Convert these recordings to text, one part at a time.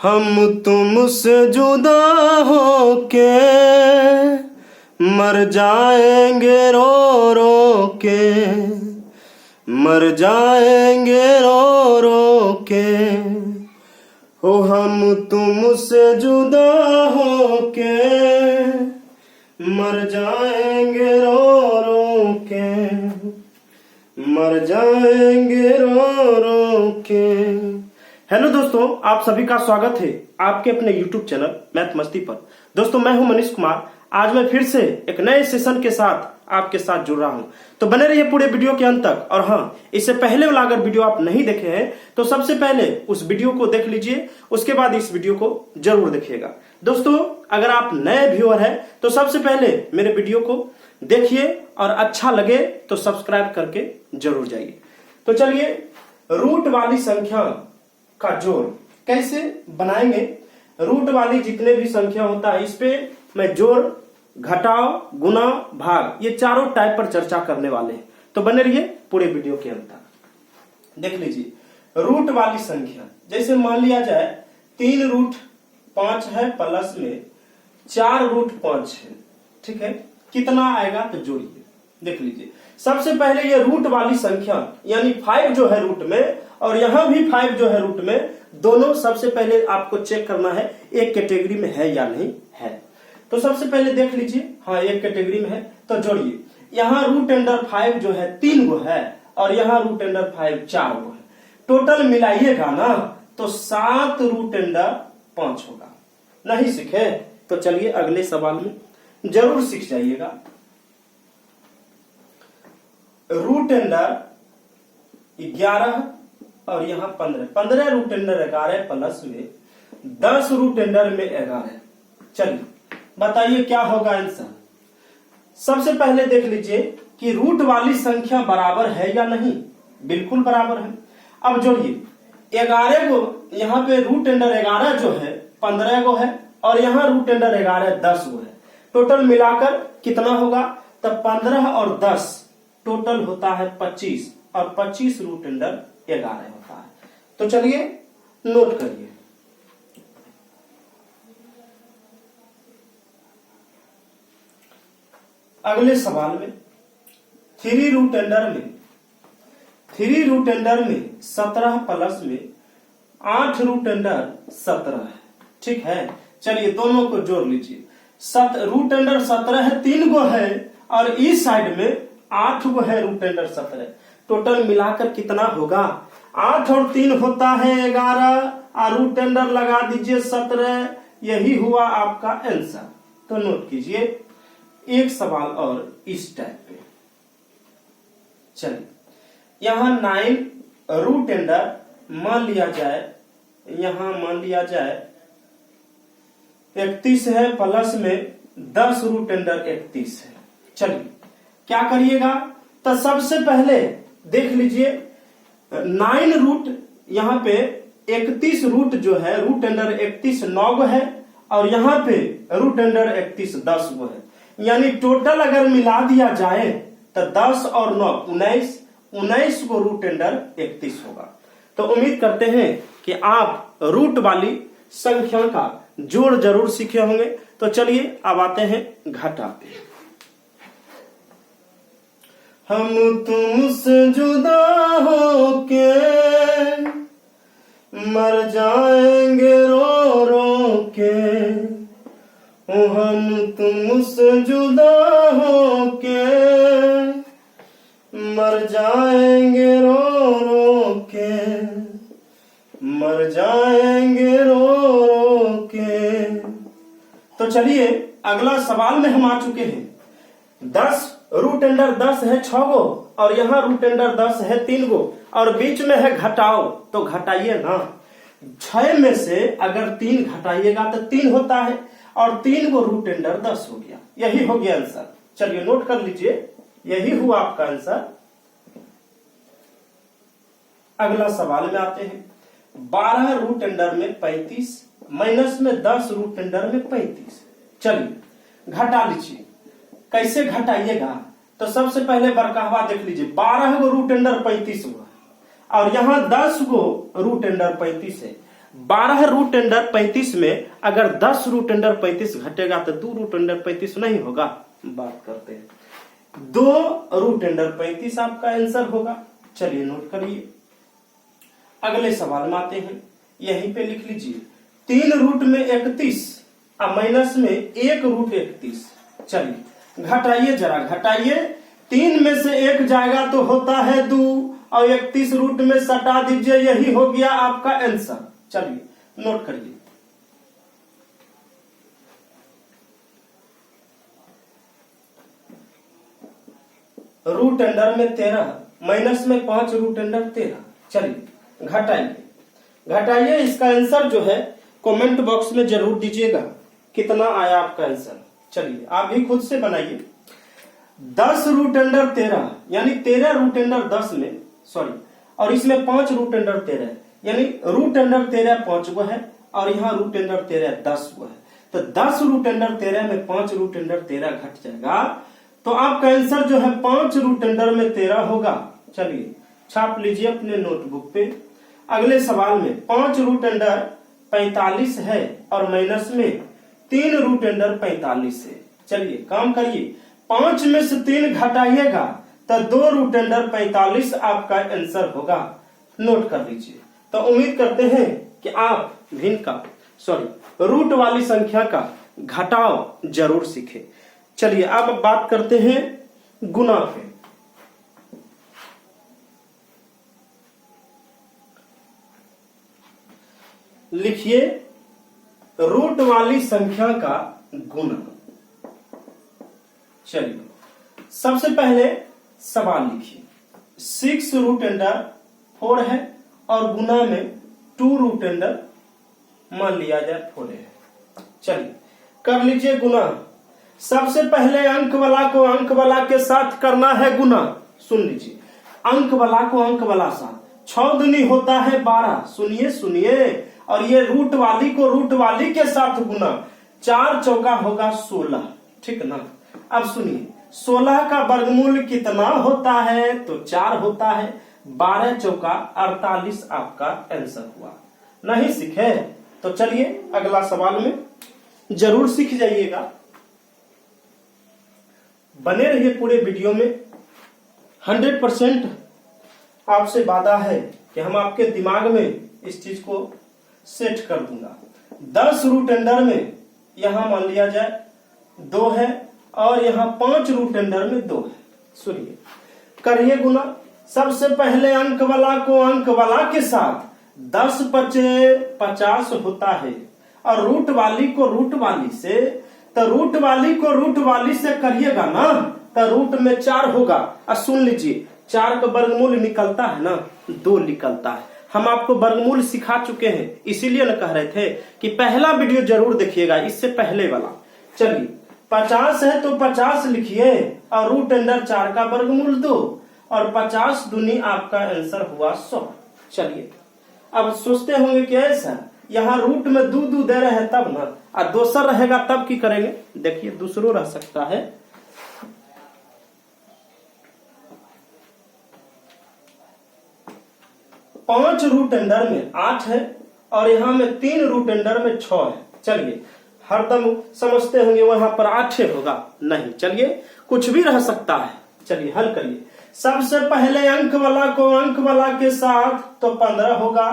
हम तुमसे जुदा होके मर जाएंगे रो रो के, मर जाएंगे रो रो के। हो हम तुमसे जुदा होके मर जाएंगे रो रो के, मर जाएंगे रो रो के। हेलो दोस्तों, आप सभी का स्वागत है आपके अपने YouTube चैनल मैथ मस्ती पर। दोस्तों मैं हूं मनीष कुमार। आज मैं फिर से एक नए सेशन के साथ आपके साथ जुड़ रहा हूं, तो बने रहिए पूरे वीडियो के अंत तक। और हाँ, इससे पहले वाला अगर वीडियो आप नहीं देखे हैं तो सबसे पहले उस वीडियो को देख लीजिए, उसके बाद इस वीडियो को जरूर देखिएगा। दोस्तों अगर आप नए व्यूअर हैं तो सबसे पहले मेरे वीडियो को देखिए और अच्छा लगे तो सब्सक्राइब करके जरूर जाइए। तो चलिए, रूट वाली संख्या का जोड़ कैसे बनाएंगे। रूट वाली जितने भी संख्या होता है इस पे मैं जोड़, घटाव, गुना, भाग, ये चारों टाइप पर चर्चा करने वाले हैं। तो बने रहिए पूरे वीडियो के अंत तक। देख लीजिए रूट वाली संख्या, जैसे मान लिया जाए 3 रूट 5 है प्लस में 4 रूट 5 है, ठीक है, कितना आएगा तो जोड़िए। देख लीजिए सबसे पहले ये रूट वाली संख्या यानी 5 जो है रूट में और यहां भी 5 जो है रूट में, दोनों सबसे पहले आपको चेक करना है एक कैटेगरी में है या नहीं है। तो सबसे पहले देख लीजिए, हाँ एक कैटेगरी में है तो जोड़िए। यहाँ रूट अंडर 5 जो है 3 गो है और यहाँ रूट अंडर 5 4 गो है। टोटल मिलाइएगा ना तो 7 रूट अंडर 5 होगा। नहीं सीखे तो चलिए अगले सवाल में जरूर सीख जाइएगा। रूट अंडर 11 और यहाँ 15 रूट अंडर 11 प्लस में 10 रूट अंडर में 11। चलिए बताइए क्या होगा आंसर। सबसे पहले देख लीजिए कि रूट वाली संख्या बराबर है या नहीं। बिल्कुल बराबर है। अब जोड़िए 11 को, यहाँ पे रूट अंडर 11 जो है 15 गो है और यहाँ रूट अंडर 11 10 गो है। टोटल मिलाकर कितना होगा, तब 15 और 10 टोटल होता है 25 और 25 रूट अंडर 11 होता है। तो चलिए नोट करिए। अगले सवाल में 3 रूट अंडर में 17 प्लस में 8 रूट अंडर 17 है, ठीक है। चलिए दोनों को जोड़ लीजिए। रूट अंडर 17 है, 3 गो है और इस साइड में 8 गो है रूट अंडर 17। टोटल मिलाकर कितना होगा, 8 और 3 होता है 11 और रूट अंडर लगा दीजिए 17। यही हुआ आपका आंसर। तो नोट कीजिए एक सवाल और इस टाइप पे। चलिए यहां 9 रूट अंडर मान लिया जाए, यहां मान लिया जाए 31 है प्लस में 10 रूट अंडर 31 है। चलिए क्या करिएगा, तो सबसे पहले देख लीजिए 9 रूट, यहाँ पे 31 रूट जो है रूट अंडर 31 9 गो है और यहाँ पे रूट अंडर 31 10 गो है। यानी टोटल अगर मिला दिया जाए तो 10 और 9 19 को रूट अंडर 31 होगा। तो उम्मीद करते हैं कि आप रूट वाली संख्या का जोड़ जरूर सीखे होंगे। तो चलिए अब आते हैं घटा पे। हम तुमसे जुदा होके मर जाएंगे रो रो के, हम तुमसे जुदा होके मर जाएंगे रो रो के, मर जाएंगे रो रो के। तो चलिए अगला सवाल में हम आ चुके हैं। 10 रूट अंडर 10 है 6 गो और यहाँ रूट अंडर 10 है 3 गो और बीच में है घटाओ, तो घटाइए ना। 6 में से अगर 3 घटाइएगा तो 3 होता है और 3 को रूट अंडर 10 हो गया। यही हो गया आंसर। चलिए नोट कर लीजिए, यही हुआ आपका आंसर। अगला सवाल में आते हैं। 12 रूट अंडर में 35 माइनस में 10 रूट अंडर में 35। चलिए घटा लीजिए। कैसे घटाइएगा, तो सबसे पहले बरकावा देख लीजिए। 12 गो रूट अंडर 35 हुआ और यहाँ 10 गो रूट अंडर 35 है। 12 रूट अंडर 35 में अगर 10 रूट अंडर 35 घटेगा तो 2 रूट अंडर 35 नहीं होगा। बात करते हैं 2 रूट अंडर 35 आपका आंसर होगा। चलिए नोट करिए, अगले सवाल में आते हैं, यहीं पे लिख लीजिए 3 रूट में 31 और माइनस में 1 रूट 31। चलिए घटाइए, जरा घटाइए, 3 में से 1 जाएगा तो होता है 2 और 31 रूट में सटा दीजिए, यही हो गया आपका आंसर। चलिए नोट करिए, रूट अंडर में 13 माइनस में 5 रूट अंडर 13। चलिए घटाइए, घटाइए, इसका आंसर जो है कमेंट बॉक्स में जरूर दीजिएगा कितना आया आपका आंसर। चलिए आप भी खुद से बनाइए। 10 रूट अंडर 13 यानी 13 रूट अंडर 10 में सॉरी, और इसमें 5 रूट अंडर 13 यानी रूट अंडर 13 5 गो है और यहाँ रूट अंडर 13 10 गो है। तो 10 रूट अंडर 13 में 5 रूट अंडर 13 घट जाएगा, तो आपका आंसर जो है 5 रूट अंडर में 13 होगा। चलिए छाप लीजिए अपने नोटबुक पे। अगले सवाल में 5 रूट अंडर 45 है और माइनस में 3 रूट अंडर 45 है। चलिए काम करिए, 5 में से 3 घटाइएगा तो 2 रूट अंडर 45 आपका आंसर होगा। नोट कर लीजिए। तो उम्मीद करते हैं कि आप भिन्न का सॉरी रूट वाली संख्या का घटाव जरूर सीखे। चलिए अब बात करते हैं गुना पे। लिखिए रूट वाली संख्या का गुना। चलिए सबसे पहले सवाल लिखिए, 6 रूट अंडर 4 है और गुना में 2 रूट अंडर मान लिया जाए 4 है। चलिए कर लीजिए गुना। सबसे पहले अंक वाला को अंक वाला के साथ करना है गुना। सुन लीजिए, अंक वाला को अंक वाला साथ, 6 दूनी होता है 12। सुनिए सुनिए, और ये रूट वाली को रूट वाली के साथ गुना, 4 चौका होगा 16। ठीक ना। अब सुनिए 16 का वर्गमूल कितना होता है, तो 4 होता है। 12 चौका 48 आपका आंसर हुआ। नहीं सीखे तो चलिए अगला सवाल में जरूर सीख जाइएगा। बने रहिए पूरे वीडियो में। 100% आपसे वादा है कि हम आपके दिमाग में इस चीज को सेट कर दूंगा। 10 रूट अंडर में यहां मान लिया जाए 2 है और यहाँ 5 रूट अंडर में 2 है। सुनिए करिए गुना। सबसे पहले अंक वाला को अंक वाला के साथ 10 पचे 50 होता है और रूट वाली को रूट वाली से, तो रूट वाली को रूट वाली से करिएगा ना तो रूट में 4 होगा। और सुन लीजिए 4 का वर्गमूल निकलता है ना 2 निकलता है। हम आपको वर्गमूल सिखा चुके हैं, इसीलिए ना कह रहे थे कि पहला वीडियो जरूर देखिएगा, इससे पहले वाला। चलिए 50 है तो 50 लिखिए और रूट अंडर 4 का वर्गमूल 2 और 50 दूनी आपका आंसर हुआ 100। चलिए अब सोचते होंगे कि ऐसा यहाँ रूट में 2 दे रहे हैं तब ना, और दोसर रहेगा तब की करेंगे। देखिए दूसरों रह सकता है। पांच रूट अंडर में 8 है और यहाँ में 3 रूट अंडर में 6 है। चलिए हरदम समझते होंगे वहां पर 8 होगा, नहीं, चलिए कुछ भी रह सकता है। चलिए हल करिए। सबसे पहले अंक वाला को अंक वाला के साथ तो 15 होगा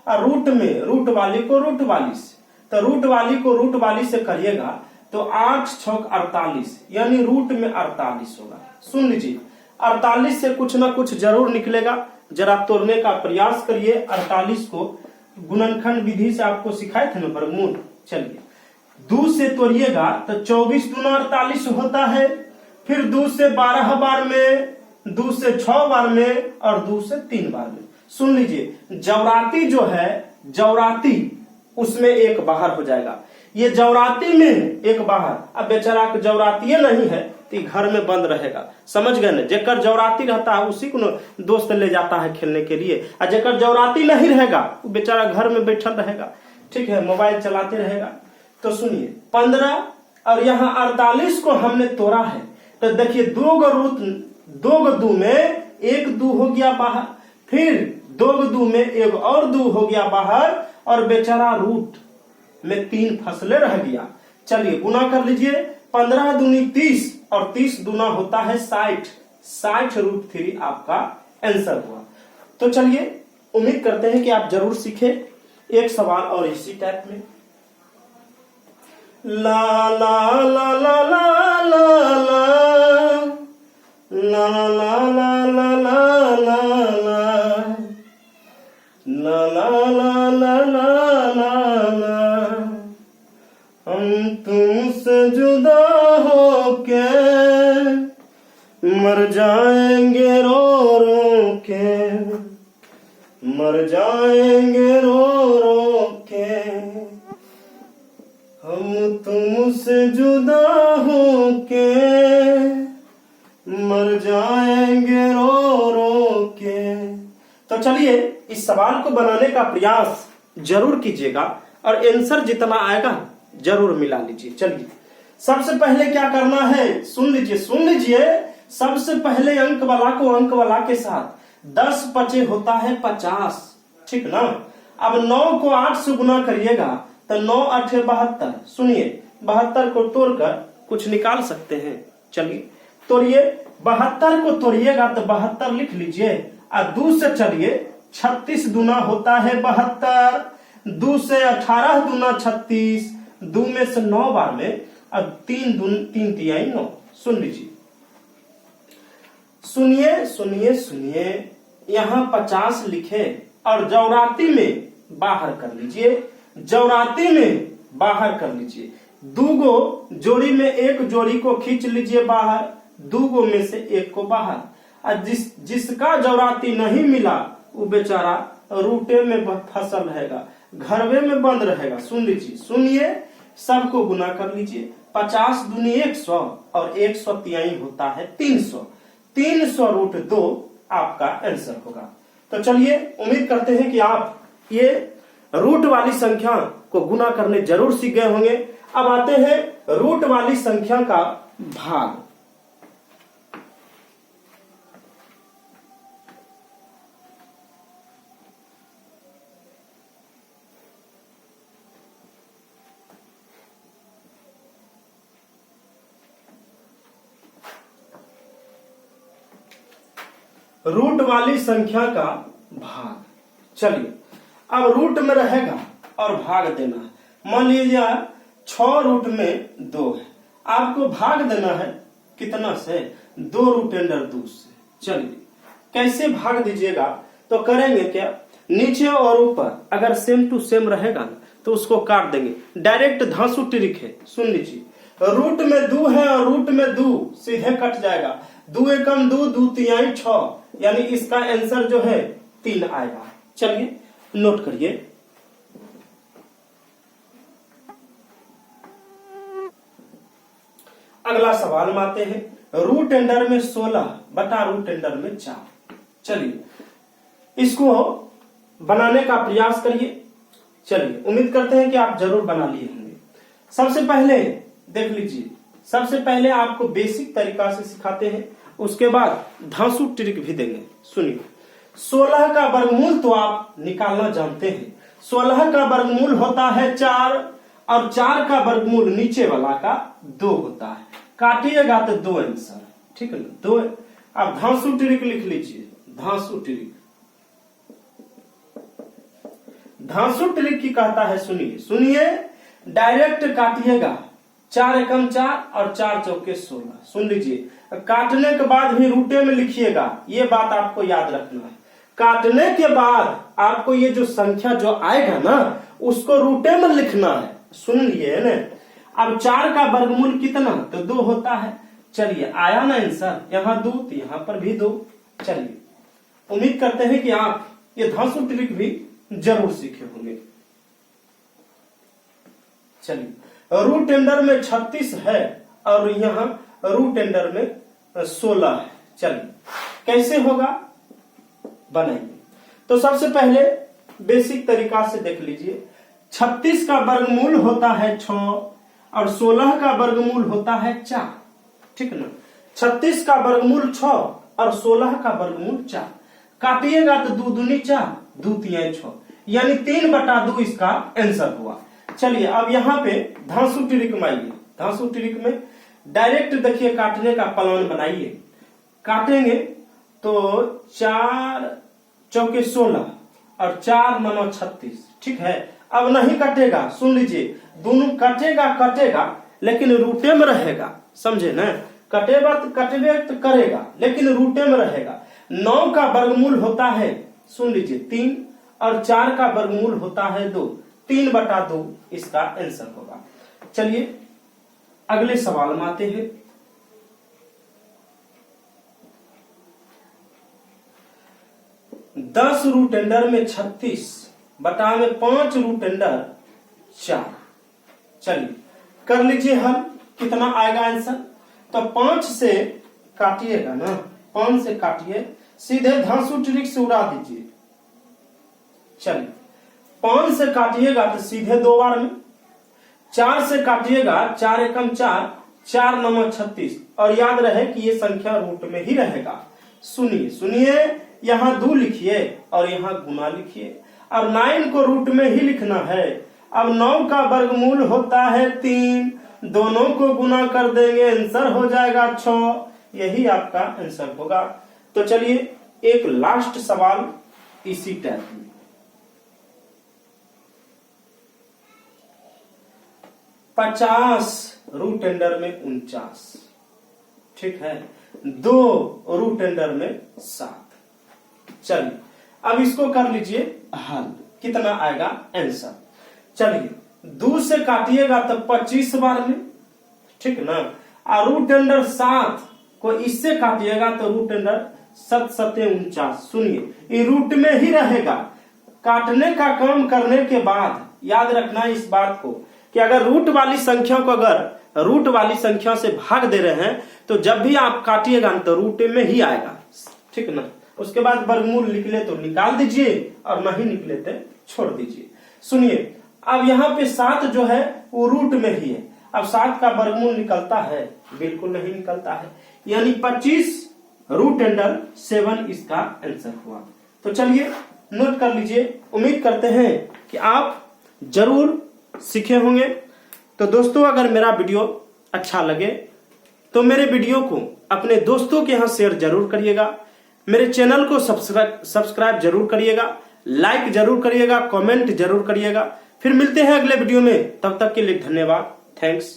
और रूट में रूट वाली को रूट वाली से, तो रूट वाली को रूट वाली से करिएगा तो 8 छौक 48 यानी रूट में 48 होगा। सुन लीजिए 48 से कुछ ना कुछ जरूर निकलेगा, जरा तोड़ने का प्रयास करिए। 48 को गुणनखंड विधि से आपको सिखाए थे ना वर्गमूल। चलिए 2 से तोड़िएगा तो 24 दूना 48 होता है, फिर 2 से 12 बार में, 2 से 6 बार में और 2 से 3 बार में। सुन लीजिए जवराती जो है, जवराती उसमें एक बाहर हो जाएगा। ये जवराती में एक बाहर, अब बेचारा के जवराती नहीं है तो घर में बंद रहेगा। समझ गए ना, जेकर जवराती रहता है उसी को दोस्त ले जाता है खेलने के लिए, और जेकर जवराती नहीं रहेगा वो बेचारा घर में बैठल रहेगा, ठीक है, मोबाइल चलाते रहेगा। तो सुनिए 15 और यहाँ 48 को हमने तोड़ा है, तो देखिए 2 गो रूट, 2 गो 2 में 1 2 हो गया बाहर, फिर 2 गो 2 में 1 और 2 हो गया बाहर, और बेचारा रूट में 3 फसले रह गया। चलिए गुना कर लीजिए, 15 दूनी 30 और 30 दूना होता है 60, 60√3 आपका आंसर हुआ। तो चलिए उम्मीद करते हैं कि आप जरूर सीखे। एक सवाल और इसी टाइप में, ला ला ला ला ला ला ला ला ला ला ला ला ला ला ला, हम तुमसे जुदा होके मर जाएंगे रो रो के, मर जाएंगे रो रो के, हम तुमसे जुदा होके मर जाएंगे रो रो के। तो चलिए इस सवाल को बनाने का प्रयास जरूर कीजिएगा और आंसर जितना आएगा जरूर मिला लीजिए। चलिए सबसे पहले क्या करना है, सुन लीजिए। सबसे पहले अंक वाला को अंक वाला के साथ 10 पचे होता है 50, ठीक ना। अब 9 को 8 से गुना करिएगा तो 9 8 72। सुनिए 72 को तोड़कर कुछ निकाल सकते हैं। चलिए तोड़िए, 72 को तोड़िएगा तो 72 लिख लीजिए और 2 से चलिए 36 दूना होता है 72, 2 से 18 दूना 36, 2 में से 9 बार में, अब 3 तिहाई 9। सुन लीजिए, सुनिए यहाँ 50 लिखे और जौराती में बाहर कर लीजिए, जौराती में बाहर कर लीजिए। 2 गो जोड़ी में एक जोड़ी को खींच लीजिए बाहर, 2 गो में से एक को बाहर। और जिसका जौराती नहीं मिला वो बेचारा रूटे में फसल रहेगा, घरवे में बंद रहेगा। सुन लीजिए, सुनिए, सबको गुना कर लीजिए। 50 दूनी 100 और 100 तिहाई होता है 300, 300√2 आपका आंसर होगा। तो चलिए उम्मीद करते हैं कि आप ये रूट वाली संख्या को गुना करने जरूर सीख गए होंगे। अब आते हैं रूट वाली संख्या का भाग। रूट वाली संख्या का भाग। चलिए अब रूट में रहेगा और भाग देना है। मान लीजिए 6 रूट में 2 है, आपको भाग देना है कितना से, 2√2 से। चलिए कैसे भाग दीजिएगा, तो करेंगे क्या, नीचे और ऊपर अगर सेम टू सेम रहेगा तो उसको काट देंगे, डायरेक्ट धांसू ट्रिक है। सुन लीजिए, रूट में 2 है और रूट में 2 सीधे कट जाएगा, 2 एकम 2, 2 तिहाई 6, यानी इसका आंसर जो है 3 आएगा। चलिए नोट करिए, अगला सवाल में आते हैं। रूट अंडर में 16 बटा रूट अंडर में 4। चलिए इसको बनाने का प्रयास करिए। चलिए उम्मीद करते हैं कि आप जरूर बना लिए होंगे। सबसे पहले देख लीजिए, सबसे पहले आपको बेसिक तरीका से सिखाते हैं, उसके बाद धांसू ट्रिक भी देंगे। सुनिए, 16 का वर्गमूल तो आप निकालना जानते हैं। 16 का वर्गमूल होता है 4 और 4 का वर्गमूल नीचे वाला का 2 होता है। काटिएगा तो 2 आंसर, ठीक है ना, 2। अब धांसू ट्रिक लिख लीजिए, धांसू ट्रिक। धांसू ट्रिक की कहता है, सुनिए, डायरेक्ट काटिएगा, 4 एकम 4 और 4 चौके 16। सुन लीजिए, काटने के बाद भी रूटे में लिखिएगा, ये बात आपको याद रखना है। काटने के बाद आपको ये जो संख्या जो आएगा ना उसको रूटे में लिखना है। सुन लिए ना। अब 4 का वर्गमूल कितना, तो 2 होता है। चलिए आया ना आंसर, यहाँ 2 तो यहाँ पर भी 2। चलिए उम्मीद करते हैं कि आप ये धांसू ट्रिक भी जरूर सीखे होंगे। चलिए रूट अंडर में 36 है और यहाँ रूट अंडर में 16 है। चलिए कैसे होगा बनाइए। तो सबसे पहले बेसिक तरीका से देख लीजिए, 36 का वर्गमूल होता है 6 और 16 का वर्गमूल होता है 4, ठीक ना। 36 का वर्गमूल 6 और 16 का वर्गमूल 4। काटिएगा तो 2 दूनी 4, 2 तिहाई 6, यानी 3/2 इसका आंसर हुआ। चलिए अब यहाँ पे धांसू ट्रिक में आइए। धांसू ट्रिक में डायरेक्ट देखिए काटने का प्लान बनाइए। काटेंगे तो 4 चौके 16 और 4 9 36, ठीक है। अब नहीं कटेगा, सुन लीजिए, दोनों कटेगा लेकिन रूटे में रहेगा, समझे ना। कटेगा तो कटबे तो करेगा लेकिन रूटे में रहेगा। 9 का वर्गमूल होता है, सुन लीजिए 3, और 4 का वर्गमूल होता है 2। 3/2 इसका आंसर होगा। चलिए अगले सवाल में आते हैं। दस रूट अंडर में 36 बटा में 5 रूट अंडर 4। चलिए कर लीजिए हल, कितना आएगा आंसर। तो 5 से काटिएगा ना, 5 से काटिए, सीधे धांसू ट्रिक से उड़ा दीजिए। चलिए 5 से काटिएगा तो सीधे 2 बार में, 4 से काटिएगा 4 एकम 4, 4 9 36, और याद रहे कि ये संख्या रूट में ही रहेगा। सुनिए यहाँ 2 लिखिए और यहाँ गुना लिखिए। अब 9 को रूट में ही लिखना है। अब 9 का वर्गमूल होता है 3, दोनों को गुना कर देंगे, आंसर हो जाएगा 6। यही आपका आंसर होगा। तो चलिए एक लास्ट सवाल इसी टाइप में। 50 रूट अंडर में 49, ठीक है। 2 रूट अंडर में 7। चलिए अब इसको कर लीजिए हल, कितना आएगा आंसर। चलिए 2 से काटिएगा तो 25 बार में, ठीक ना। और रूट अंडर 7 को इससे काटिएगा तो रूट अंडर 7 7 49। सुनिए ये रूट में ही रहेगा। काटने का काम करने के बाद याद रखना इस बात को कि अगर रूट वाली संख्या को अगर रूट वाली संख्या से भाग दे रहे हैं तो जब भी आप काटिएगा तो रूट में ही आएगा, ठीक ना। उसके बाद वर्गमूल निकले तो निकाल दीजिए और नहीं निकले तो छोड़ दीजिए। सुनिए अब यहाँ पे 7 जो है वो रूट में ही है। अब 7 का वर्गमूल निकलता है? बिल्कुल नहीं निकलता है, यानी 25 रूट अंडर 7 इसका आंसर हुआ। तो चलिए नोट कर लीजिए। उम्मीद करते हैं कि आप जरूर सीखे होंगे। तो दोस्तों अगर मेरा वीडियो अच्छा लगे तो मेरे वीडियो को अपने दोस्तों के यहाँ शेयर जरूर करिएगा। मेरे चैनल को सब्सक्राइब जरूर करिएगा, लाइक जरूर करिएगा, कमेंट जरूर करिएगा। फिर मिलते हैं अगले वीडियो में, तब तक के लिए धन्यवाद। थैंक्स।